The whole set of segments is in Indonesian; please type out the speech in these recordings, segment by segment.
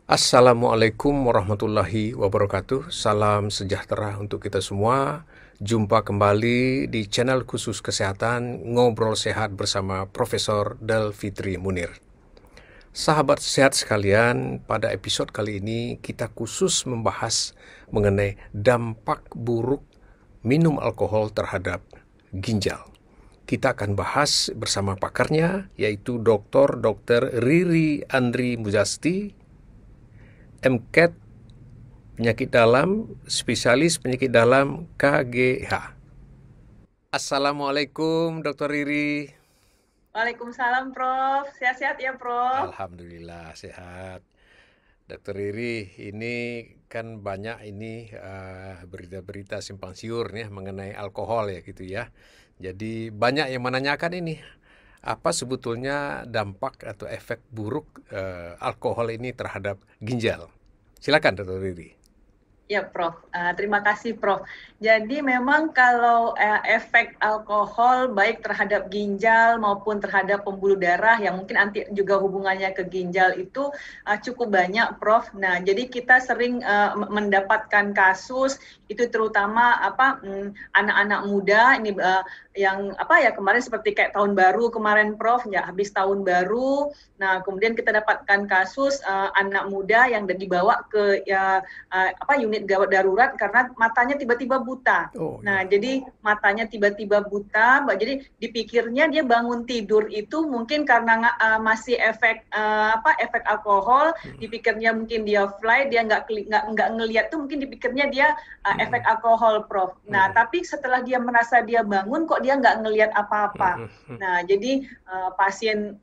Assalamualaikum warahmatullahi wabarakatuh. Salam sejahtera untuk kita semua. Jumpa kembali di channel khusus kesehatan Ngobrol Sehat bersama Profesor Del Fitri Munir. Sahabat sehat sekalian, pada episode kali ini kita khusus membahas mengenai dampak buruk minum alkohol terhadap ginjal. Kita akan bahas bersama pakarnya, yaitu Dr. Riri Andri Mujasti, MCAT penyakit dalam, spesialis penyakit dalam KGH. Assalamualaikum Dr. Riri. Waalaikumsalam, Prof. Sehat-sehat ya, Prof. Alhamdulillah sehat. Dr. Riri, ini kan banyak berita-berita simpang siur nih mengenai alkohol ya gitu ya. Jadi banyak yang menanyakan ini, apa sebetulnya dampak atau efek buruk alkohol ini terhadap ginjal? Silakan Dr. Riri. Ya, Prof. Terima kasih, Prof. Jadi memang kalau efek alkohol baik terhadap ginjal maupun terhadap pembuluh darah yang mungkin nanti juga hubungannya ke ginjal itu cukup banyak, Prof. Nah, jadi kita sering mendapatkan kasus itu terutama anak-anak muda ini yang kemarin seperti kayak tahun baru kemarin, Prof. Ya, habis tahun baru. Nah, kemudian kita dapatkan kasus anak muda yang dibawa ke unit gawat darurat karena matanya tiba-tiba buta. Oh, Nah, ya. jadi matanya tiba-tiba buta, jadi dipikirnya dia bangun tidur itu mungkin karena masih efek alkohol, dipikirnya mungkin dia fly, dia nggak ngelihat tuh mungkin dipikirnya dia efek alkohol, Prof. Nah, tapi setelah dia merasa dia bangun kok dia nggak ngelihat apa-apa. Nah, jadi pasien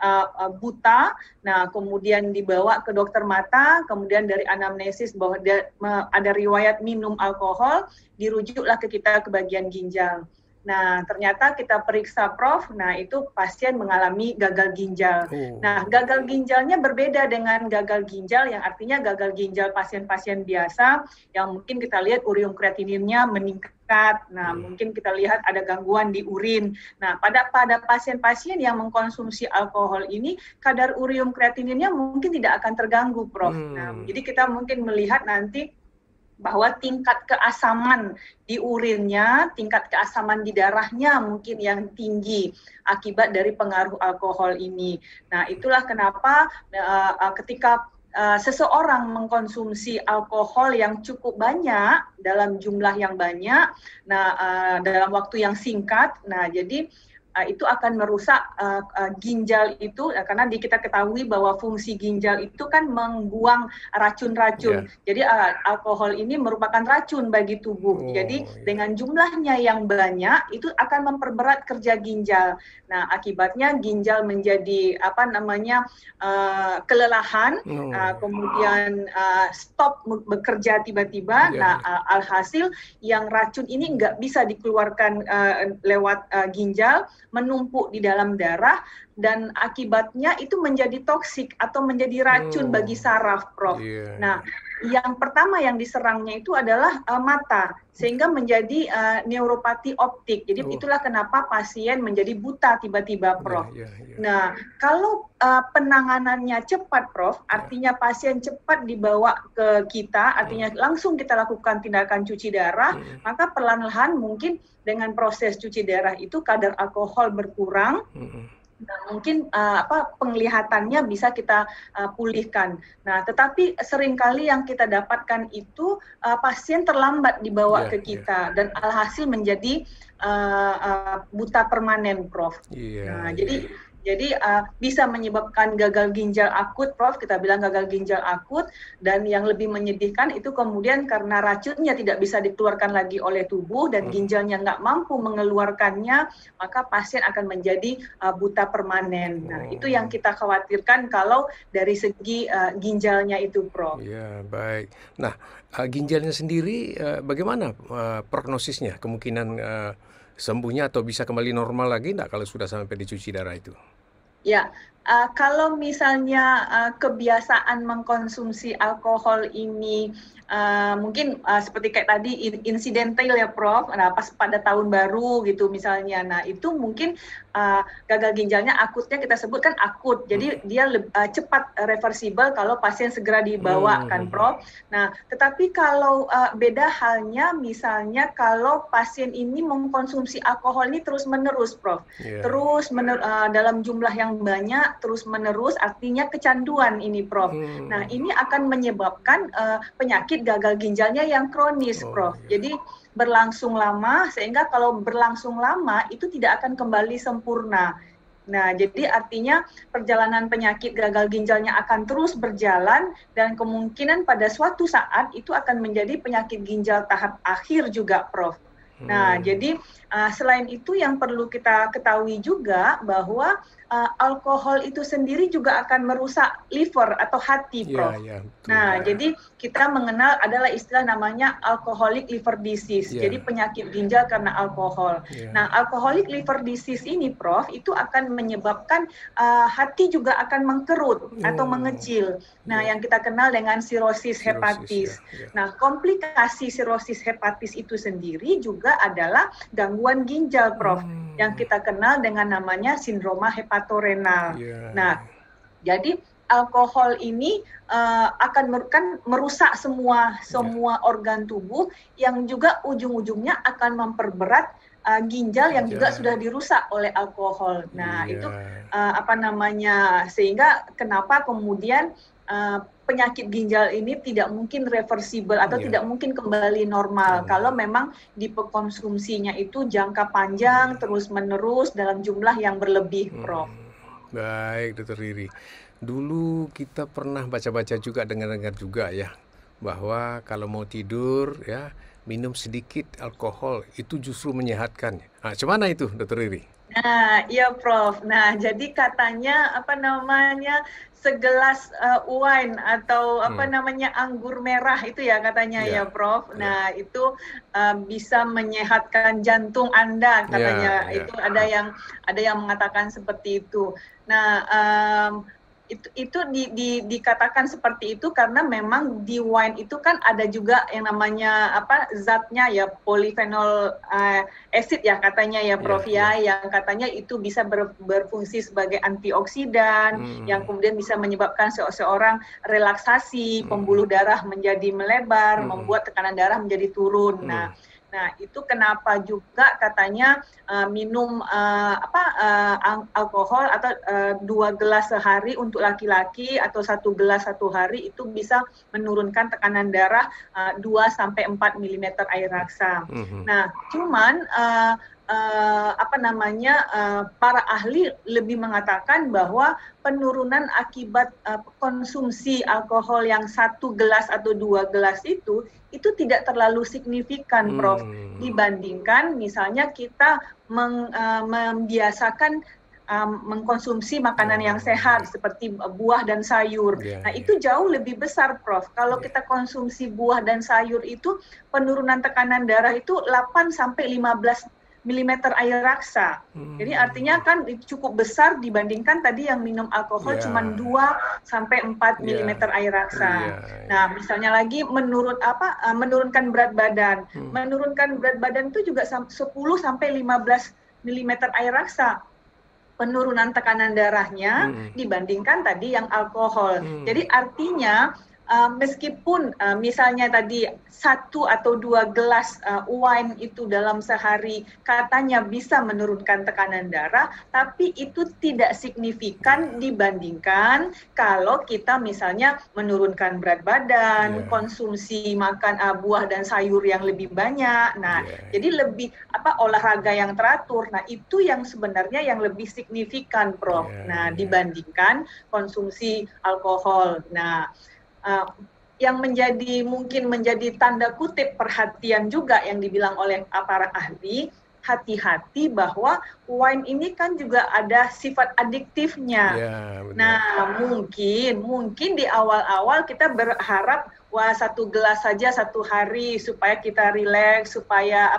buta, nah kemudian dibawa ke dokter mata, kemudian dari anamnesis bahwa dia ada riwayat minum alkohol, dirujuklah ke kita ke bagian ginjal. Nah, ternyata kita periksa, Prof. Nah, itu pasien mengalami gagal ginjal. Oh. Nah, gagal ginjalnya berbeda dengan gagal ginjal yang artinya gagal ginjal pasien-pasien biasa yang mungkin kita lihat urium kreatininnya meningkat. Nah, mungkin kita lihat ada gangguan di urin. Nah, pada pasien-pasien yang mengkonsumsi alkohol ini kadar urium kreatininnya mungkin tidak akan terganggu, Prof. Nah, jadi kita mungkin melihat nanti bahwa tingkat keasaman di urinnya, tingkat keasaman di darahnya mungkin yang tinggi akibat dari pengaruh alkohol ini. Nah, itulah kenapa ketika seseorang mengkonsumsi alkohol yang cukup banyak dalam jumlah yang banyak, dalam waktu yang singkat, jadi itu akan merusak ginjal itu karena kita ketahui bahwa fungsi ginjal itu kan membuang racun-racun. Jadi alkohol ini merupakan racun bagi tubuh. Jadi dengan jumlahnya yang banyak itu akan memperberat kerja ginjal. Nah, akibatnya ginjal menjadi kelelahan, kemudian stop bekerja tiba-tiba. Nah, alhasil yang racun ini nggak bisa dikeluarkan lewat ginjal, menumpuk di dalam darah dan akibatnya itu menjadi toksik atau menjadi racun bagi saraf, Prof. Nah, yang pertama yang diserangnya itu adalah mata sehingga menjadi neuropati optik. Jadi itulah kenapa pasien menjadi buta tiba-tiba, Prof. Nah, kalau penanganannya cepat, Prof, artinya pasien cepat dibawa ke kita, artinya langsung kita lakukan tindakan cuci darah, maka perlahan-lahan mungkin dengan proses cuci darah itu kadar alkohol berkurang. Nah, mungkin penglihatannya bisa kita pulihkan. Nah, tetapi seringkali yang kita dapatkan itu pasien terlambat dibawa ke kita dan alhasil menjadi buta permanen, Prof. Nah, jadi bisa menyebabkan gagal ginjal akut, Prof. Kita bilang gagal ginjal akut, dan yang lebih menyedihkan itu kemudian karena racunnya tidak bisa dikeluarkan lagi oleh tubuh dan ginjalnya nggak mampu mengeluarkannya, maka pasien akan menjadi buta permanen. Nah, itu yang kita khawatirkan kalau dari segi ginjalnya itu, Prof. Ya, baik. Nah, ginjalnya sendiri bagaimana prognosisnya? Kemungkinan sembuhnya atau bisa kembali normal lagi enggak kalau sudah sampai dicuci darah itu? Ya, Kalau misalnya kebiasaan mengkonsumsi alkohol ini mungkin seperti kayak tadi insidental ya Prof, nah pas pada tahun baru gitu misalnya, nah itu mungkin gagal ginjalnya akutnya kita sebut kan akut, jadi dia cepat reversible kalau pasien segera dibawa kan Prof. Nah tetapi kalau beda halnya misalnya kalau pasien ini mengkonsumsi alkohol ini terus menerus Prof, dalam jumlah yang banyak terus menerus artinya kecanduan ini Prof. Nah ini akan menyebabkan penyakit gagal ginjalnya yang kronis, Prof. Jadi berlangsung lama, sehingga kalau berlangsung lama itu tidak akan kembali sempurna. Nah, jadi artinya perjalanan penyakit gagal ginjalnya akan terus berjalan dan kemungkinan pada suatu saat itu akan menjadi penyakit ginjal tahap akhir juga, Prof. Nah, jadi selain itu yang perlu kita ketahui juga bahwa alkohol itu sendiri juga akan merusak liver atau hati, Prof. Nah, jadi kita mengenal adalah istilah namanya alcoholic liver disease. Jadi penyakit ginjal karena alkohol. Nah, alcoholic liver disease ini, Prof, itu akan menyebabkan hati juga akan mengkerut atau mengecil. Nah, yang kita kenal dengan sirosis hepatis. Nah, komplikasi sirosis hepatis itu sendiri juga adalah gangguan ginjal, Prof, yang kita kenal dengan namanya sindroma hepatorenal. Nah, jadi alkohol ini akan merusak semua organ tubuh yang juga ujung-ujungnya akan memperberat ginjal yang juga sudah dirusak oleh alkohol. Nah, itu sehingga kenapa kemudian penyakit ginjal ini tidak mungkin reversible atau tidak mungkin kembali normal kalau memang dikonsumsinya itu jangka panjang terus-menerus dalam jumlah yang berlebih, Prof. Baik, Dr. Riri. Dulu kita pernah baca-baca juga, dengar-dengar juga ya, bahwa kalau mau tidur ya minum sedikit alkohol itu justru menyehatkan. Nah, gimana itu, Dr. Riri? Nah, iya Prof. Nah, jadi katanya segelas wine atau anggur merah itu ya katanya ya Prof. Nah, itu bisa menyehatkan jantung Anda katanya. Itu ada yang mengatakan seperti itu. Nah, itu dikatakan seperti itu karena memang di wine itu kan ada juga yang namanya zatnya ya polyphenol acid ya katanya ya Prof yang katanya itu bisa berfungsi sebagai antioksidan yang kemudian bisa menyebabkan seseorang relaksasi, pembuluh darah menjadi melebar, membuat tekanan darah menjadi turun. Nah, itu kenapa juga katanya minum alkohol atau 2 gelas sehari untuk laki-laki atau 1 gelas satu hari itu bisa menurunkan tekanan darah 2-4 mm air raksa. Nah, cuman para ahli lebih mengatakan bahwa penurunan akibat konsumsi alkohol yang 1 gelas atau 2 gelas itu tidak terlalu signifikan, Prof, dibandingkan misalnya kita membiasakan mengkonsumsi makanan yang sehat seperti buah dan sayur. Nah, itu jauh lebih besar, Prof. Kalau kita konsumsi buah dan sayur itu penurunan tekanan darah itu 8-15 mm air raksa. Jadi artinya kan cukup besar dibandingkan tadi yang minum alkohol cuma 2-4 mm air raksa. Nah, misalnya lagi menurunkan berat badan. Menurunkan berat badan itu juga 10-15 mm air raksa. Penurunan tekanan darahnya dibandingkan tadi yang alkohol. Jadi artinya meskipun misalnya tadi 1 atau 2 gelas wine itu dalam sehari katanya bisa menurunkan tekanan darah, tapi itu tidak signifikan dibandingkan kalau kita misalnya menurunkan berat badan, konsumsi makan buah dan sayur yang lebih banyak. Nah, jadi lebih olahraga yang teratur. Nah, itu yang sebenarnya yang lebih signifikan, Prof. Nah, dibandingkan konsumsi alkohol. Nah, yang mungkin menjadi tanda kutip perhatian juga yang dibilang oleh para ahli, hati-hati bahwa wine ini kan juga ada sifat adiktifnya. Nah, mungkin di awal-awal kita berharap wah 1 gelas saja 1 hari supaya kita rileks, supaya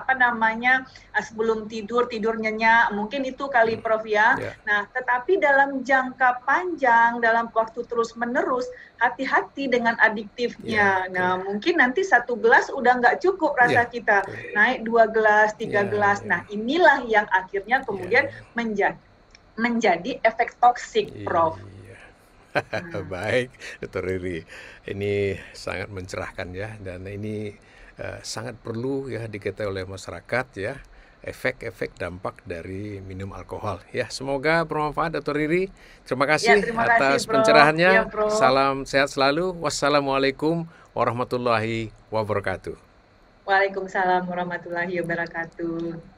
sebelum tidur nyenyak, mungkin itu kali Prof ya. Nah, tetapi dalam jangka panjang, dalam waktu terus menerus, hati-hati dengan adiktifnya. Nah, mungkin nanti 1 gelas udah nggak cukup rasa kita, naik 2 gelas, 3 gelas. Nah, inilah yang akhirnya kemudian menjadi efek toksik, Prof. Baik, Dr. Riri. Ini sangat mencerahkan ya, dan ini sangat perlu ya diketahui oleh masyarakat ya, efek-efek dampak dari minum alkohol. Ya, semoga bermanfaat, Dr. Riri. Terima kasih atas pencerahannya. Salam sehat selalu. Wassalamualaikum warahmatullahi wabarakatuh. Waalaikumsalam warahmatullahi wabarakatuh.